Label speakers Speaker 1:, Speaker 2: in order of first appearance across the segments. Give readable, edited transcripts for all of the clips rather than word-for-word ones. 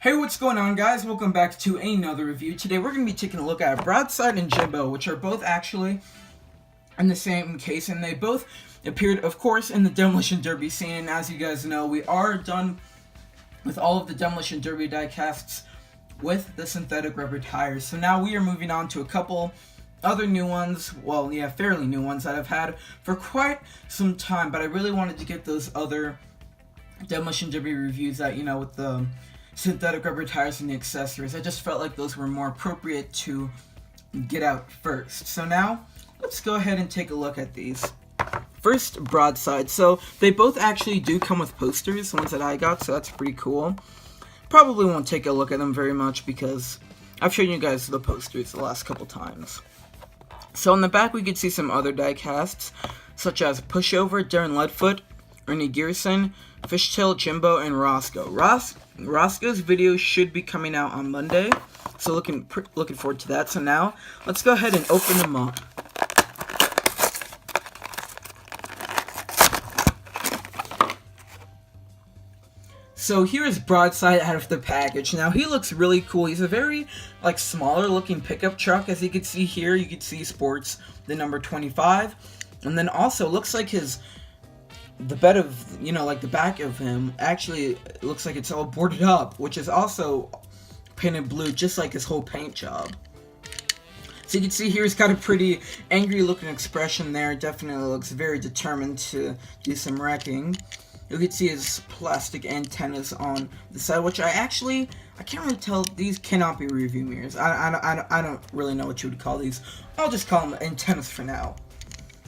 Speaker 1: Hey, what's going on, guys? Welcome back to another review. Today we're going to be taking a look at Broadside and Jimbo, which are both actually in the same case, and they both appeared, of course, in the Demolition Derby scene. As you guys know, we are done with all of the Demolition Derby diecasts with the synthetic rubber tires. So now we are moving on to a couple other new ones, well, yeah, fairly new ones that I've had for quite some time, but I really wanted to get those other Demolition Derby reviews out, with the synthetic rubber tires and the accessories. I just felt like those were more appropriate to get out first. So now, let's go ahead and take a look at these. First, Broadside. So, they both actually do come with posters, the ones that I got, so that's pretty cool. Probably won't take a look at them very much because I've shown you guys the posters the last couple times. So, on the back we could see some other diecasts, such as Pushover, Darren Leadfoot, Ernie Gearson, Fishtail, Jimbo, and Roscoe. Roscoe's video should be coming out on Monday, so looking forward to that. So now, let's go ahead and open them up. So here is Broadside out of the package. Now he looks really cool. He's a very smaller looking pickup truck. As you can see here, you can see sports the number 25, and then also looks like the bed of, the back of him actually looks like it's all boarded up, which is also painted blue, just like his whole paint job. So you can see here he's got a pretty angry looking expression there. Definitely looks very determined to do some wrecking. You can see his plastic antennas on the side, which I can't really tell. These cannot be review mirrors. I don't really know what you would call these. I'll just call them antennas for now.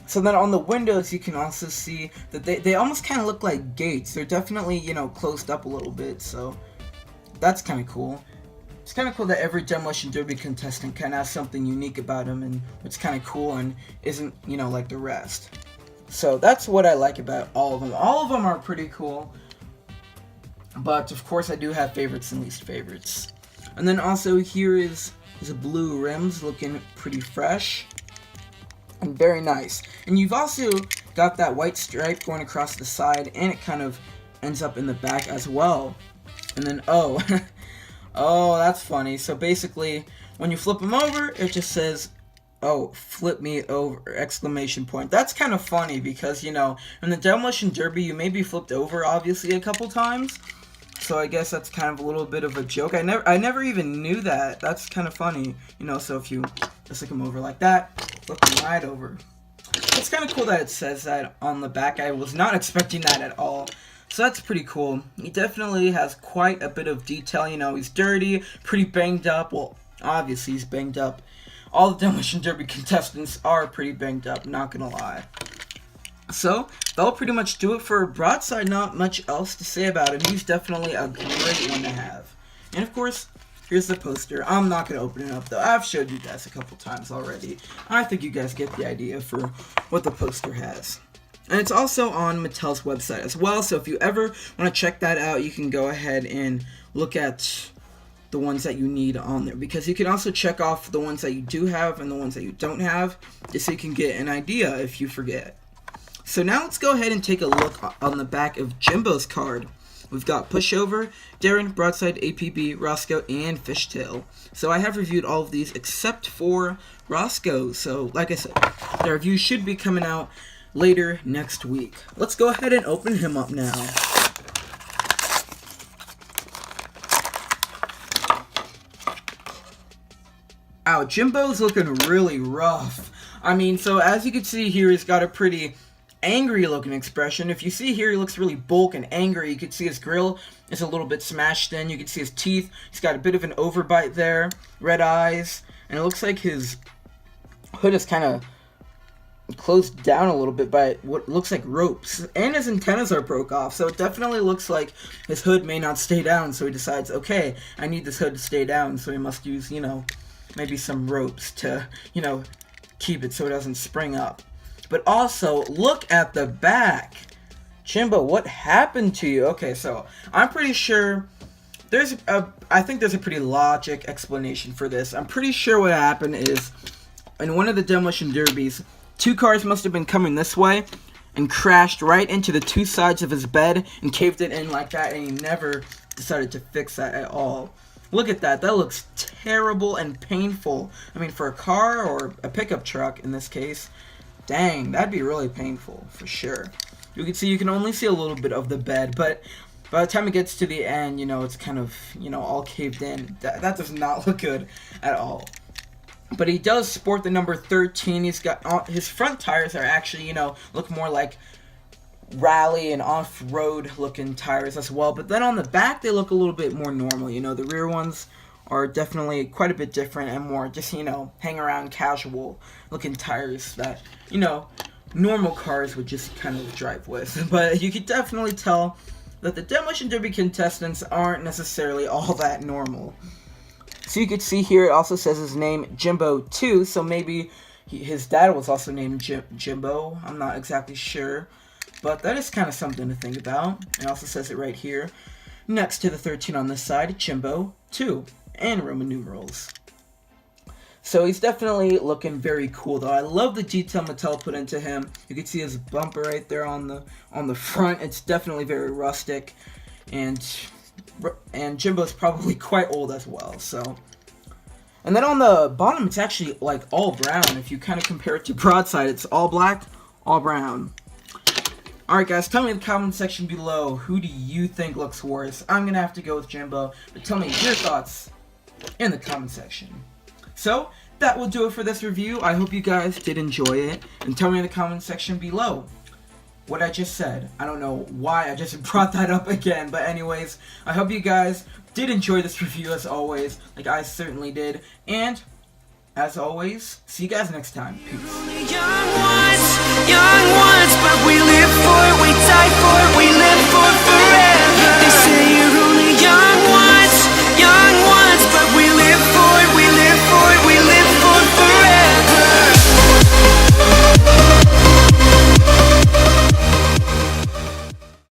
Speaker 1: So then on the windows, you can also see that they almost kind of look like gates. They're definitely, closed up a little bit, so that's kind of cool. It's kind of cool that every Demolition Derby contestant kind of has something unique about them, and it's kind of cool and isn't, like the rest. So that's what I like about all of them. All of them are pretty cool, but of course I do have favorites and least favorites. And then also here is the blue rims looking pretty fresh and very nice. And you've also got that white stripe going across the side, and it kind of ends up in the back as well. And then, oh, that's funny. So basically, when you flip them over, it just says, "Oh, flip me over!" exclamation point. That's kind of funny because, in the Demolition Derby, you may be flipped over, obviously, a couple times. So I guess that's kind of a little bit of a joke. I never even knew that. That's kind of funny, so if you just look them over like that, flip them right over. It's kind of cool that it says that on the back. I was not expecting that at all. So that's pretty cool. He definitely has quite a bit of detail. He's dirty, pretty banged up. Well, obviously he's banged up. All the Demolition Derby contestants are pretty banged up, not gonna lie. So, that'll pretty much do it for Broadside. Not much else to say about him. He's definitely a great one to have. And of course, here's the poster. I'm not going to open it up though. I've showed you guys a couple times already. I think you guys get the idea for what the poster has. And it's also on Mattel's website as well. So if you ever want to check that out, you can go ahead and look at the ones that you need on there. Because you can also check off the ones that you do have and the ones that you don't have, just so you can get an idea if you forget. So now let's go ahead and take a look on the back of Jimbo's card. We've got Pushover, Darren, Broadside, APB, Roscoe, and Fishtail. So I have reviewed all of these except for Roscoe. So like I said, the review should be coming out later next week. Let's go ahead and open him up now. Wow, Jimbo's looking really rough. So as you can see here, he's got a pretty angry looking expression. If you see here, he looks really bulk and angry. You can see his grill is a little bit smashed in. You can see his teeth. He's got a bit of an overbite there. Red eyes. And it looks like his hood is kind of closed down a little bit by what looks like ropes. And his antennas are broke off. So it definitely looks like his hood may not stay down. So he decides, okay, I need this hood to stay down. So he must use, maybe some ropes to, keep it so it doesn't spring up. But also, look at the back. Jimbo, what happened to you? Okay, so I'm pretty sure I think there's a pretty logic explanation for this. I'm pretty sure what happened is, in one of the Demolition Derbies, two cars must have been coming this way and crashed right into the two sides of his bed and caved it in like that, and he never decided to fix that at all. Look at that. That looks terrible and painful. I mean, for a car or a pickup truck in this case, dang, that'd be really painful for sure. You can see, you can only see a little bit of the bed, but by the time it gets to the end, you know, it's kind of, you know, all caved in. That does not look good at all. But he does sport the number 13. He's got, his front tires are actually, you know, look more like rally and off-road looking tires as well. But then on the back, they look a little bit more normal. You know, the rear ones are definitely quite a bit different and more just, you know, hang around casual looking tires that, you know, normal cars would just kind of drive with. But you could definitely tell that the Demolition Derby contestants aren't necessarily all that normal. So you could see here it also says his name Jimbo 2, so maybe his dad was also named Jimbo. I'm not exactly sure, but that is kind of something to think about. It also says it right here next to the 13 on this side, Jimbo 2, and Roman numerals. So he's definitely looking very cool, though. I love the detail Mattel put into him. You can see his bumper right there on the front. It's definitely very rustic, and Jimbo's probably quite old as well. So, and then on the bottom, it's actually like all brown. If you kind of compare it to Broadside, it's all black, all brown. All right, guys, tell me in the comment section below, who do you think looks worse? I'm gonna have to go with Jimbo, but tell me your thoughts in the comment section. So, that will do it for this review. I hope you guys did enjoy it. And tell me in the comment section below what I just said. I don't know why I just brought that up again. But anyways, I hope you guys did enjoy this review as always. Like I certainly did. And, as always, see you guys next time. Peace.